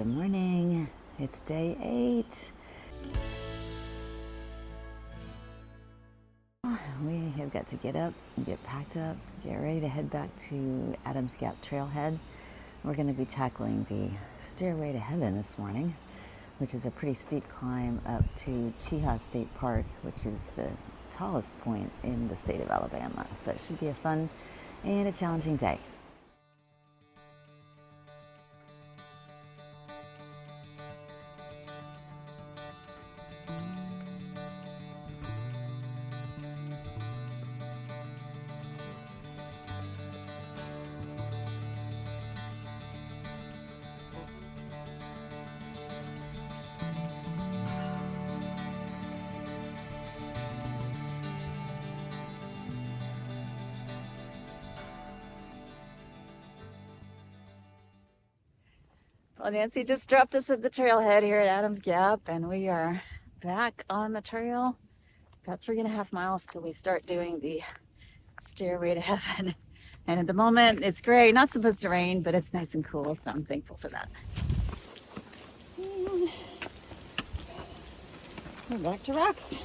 Good morning. It's day 8. We have got to get up and get packed up, get ready to head back to Adams Gap Trailhead. We're going to be tackling the Stairway to Heaven this morning, which is a pretty steep climb up to Cheaha State Park, which is the tallest point in the state of Alabama. So it should be a fun and a challenging day. Well, Nancy just dropped us at the trailhead here at Adams Gap, and we are back on the trail. About 3.5 miles till we start doing the Stairway to Heaven. And at the moment, it's gray. Not supposed to rain, but it's nice and cool, so I'm thankful for that. And we're back to rocks.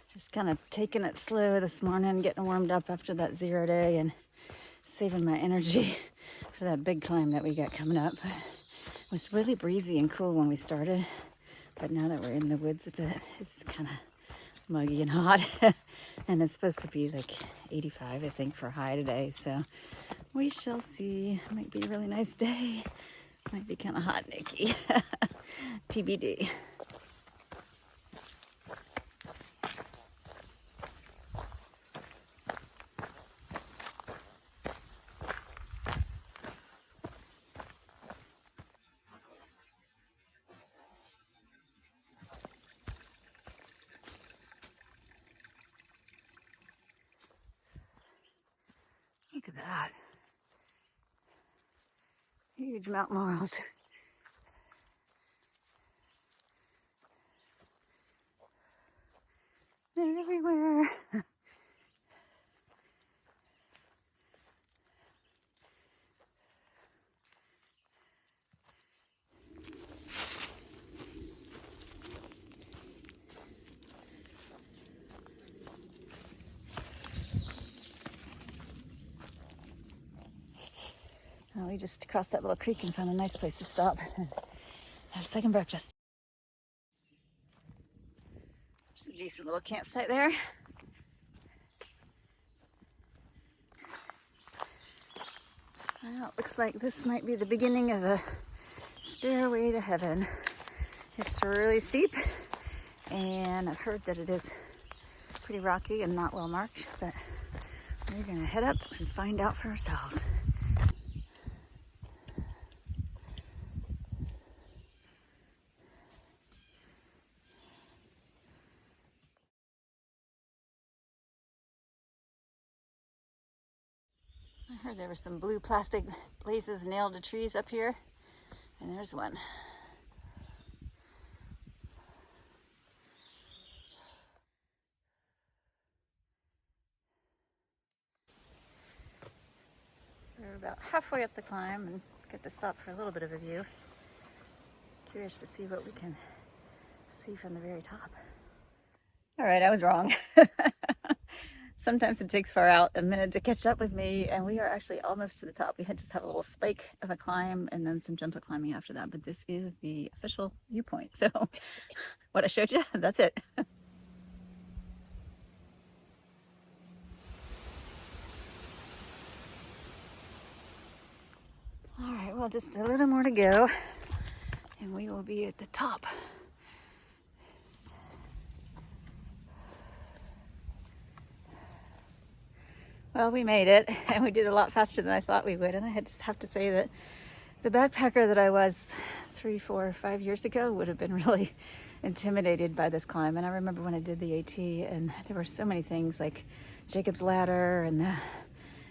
Just kind of taking it slow this morning, getting warmed up after that 0 day and saving my energy for that big climb that we got coming up. It was really breezy and cool when we started, but now that we're in the woods a bit, it's kind of muggy and hot. And it's supposed to be like 85, I think, for a high today, so we shall see. Might be a really nice day. Might be kind of hot, Nikki. TBD. Look at that. Huge mountain laurels. They're everywhere. We just crossed that little creek and found a nice place to stop and have a second breakfast. There's a decent little campsite there. Well, it looks like this might be the beginning of the Stairway to Heaven. It's really steep, and I've heard that it is pretty rocky and not well marked, but we're gonna head up and find out for ourselves. I heard there were some blue plastic blazes nailed to trees up here, and there's one. We're about halfway up the climb and get to stop for a little bit of a view. Curious to see what we can see from the very top. All right, I was wrong. Sometimes it takes far out a minute to catch up with me, and we are actually almost to the top. We had just have a little spike of a climb and then some gentle climbing after that, but this is the official viewpoint. So what I showed you, that's it. All right, well, just a little more to go and we will be at the top. Well, we made it, and we did a lot faster than I thought we would. And I just have to say that the backpacker that I was 3, 4, 5 years ago would have been really intimidated by this climb. And I remember when I did the AT, and there were so many things like Jacob's Ladder and the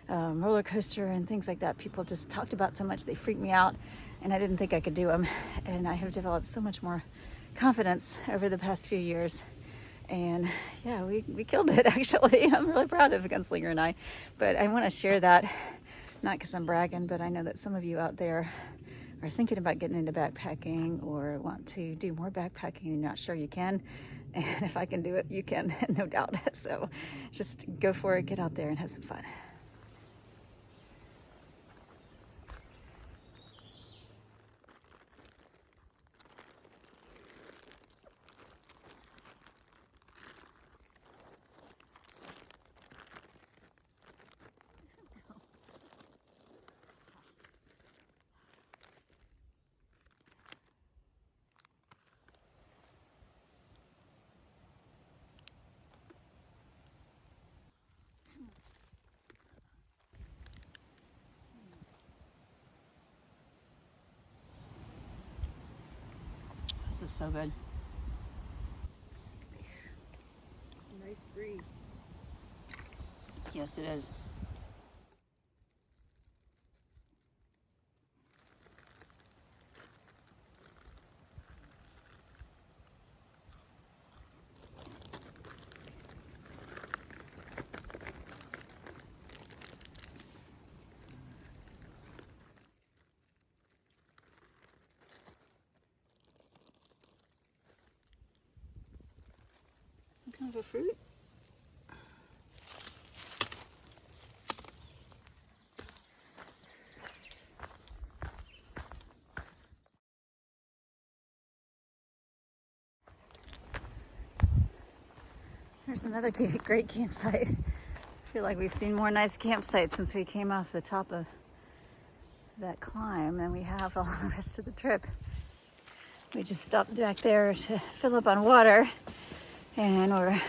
roller coaster and things like that. People just talked about so much, they freaked me out, and I didn't think I could do them. And I have developed so much more confidence over the past few years. And yeah, we killed it, actually. I'm really proud of Gunslinger and I. But I want to share that, not because I'm bragging, but I know that some of you out there are thinking about getting into backpacking or want to do more backpacking and you're not sure you can. And if I can do it, you can, no doubt. So just go for it, get out there and have some fun. This is so good. It's a nice breeze. Yes, it is. Some kind of a fruit? There's another great campsite. I feel like we've seen more nice campsites since we came off the top of that climb than we have all the rest of the trip. We just stopped back there to fill up on water, and we're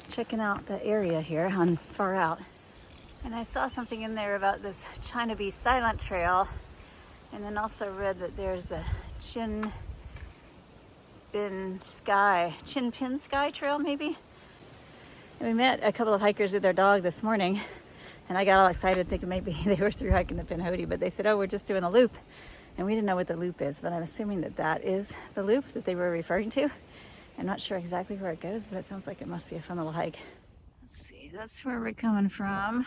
checking out the area here on Far Out. And I saw something in there about this China Bee Silent Trail, and then also read that there's a Chin Pin Sky Trail, maybe. And we met a couple of hikers with their dog this morning, and I got all excited thinking maybe they were through hiking the Pinhoti, but they said, oh, we're just doing a loop. And we didn't know what the loop is, but I'm assuming that that is the loop that they were referring to. I'm not sure exactly where it goes, but it sounds like it must be a fun little hike. Let's see, that's where we're coming from.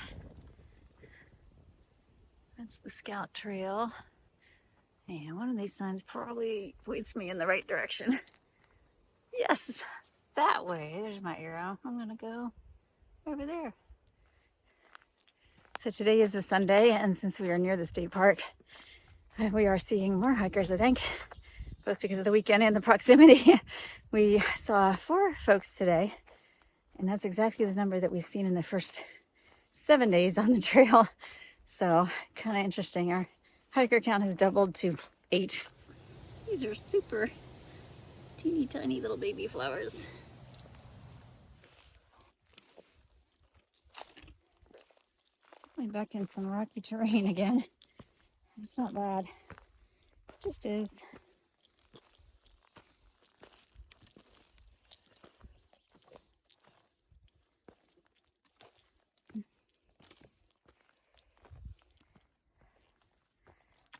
That's the Scout Trail. And one of these signs probably points me in the right direction. Yes, that way. There's my arrow. I'm gonna go over there. So today is a Sunday, and since we are near the state park, we are seeing more hikers, I think, both because of the weekend and the proximity. We saw 4 folks today, and that's exactly the number that we've seen in the first 7 days on the trail. So kind of interesting. Our hiker count has doubled to 8. These are super teeny tiny little baby flowers. Back in some rocky terrain again. It's not bad. It just is.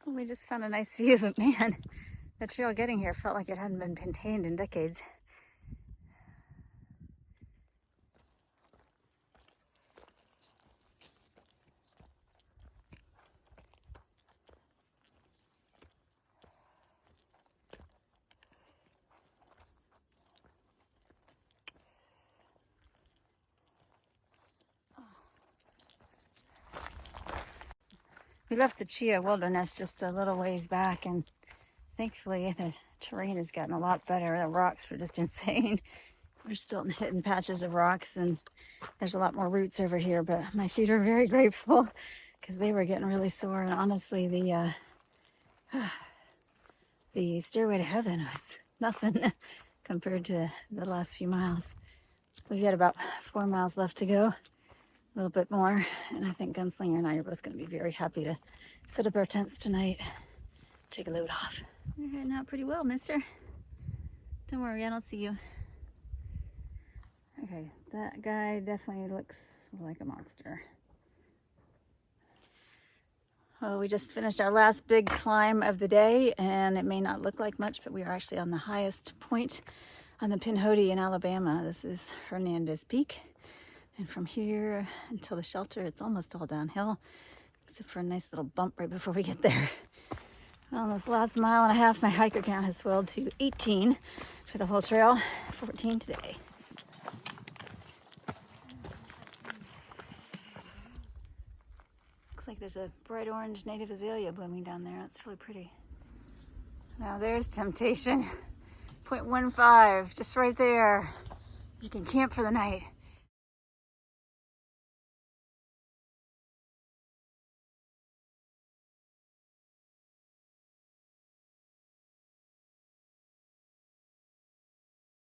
We just found a nice view, but man, the trail getting here felt like it hadn't been maintained in decades. We left the Cheaha Wilderness just a little ways back, and thankfully the terrain has gotten a lot better. The rocks were just insane. We're still hitting patches of rocks, and there's a lot more roots over here, but my feet are very grateful because they were getting really sore. And honestly, the Stairway to Heaven was nothing compared to the last few miles. We've got about 4 miles left to go. A little bit more, and I think Gunslinger and I are both going to be very happy to set up our tents tonight, take a load off. You're heading out pretty well, mister. Don't worry, I don't see you. Okay, that guy definitely looks like a monster. Well, we just finished our last big climb of the day, and it may not look like much, but we are actually on the highest point on the Pinhoti in Alabama. This is Hernandez Peak. And from here until the shelter, it's almost all downhill, except for a nice little bump right before we get there. Well, in this last mile and a half, my hiker count has swelled to 18 for the whole trail, 14 today. Looks like there's a bright orange native azalea blooming down there. That's really pretty. Now there's temptation. 0.15, just right there. You can camp for the night.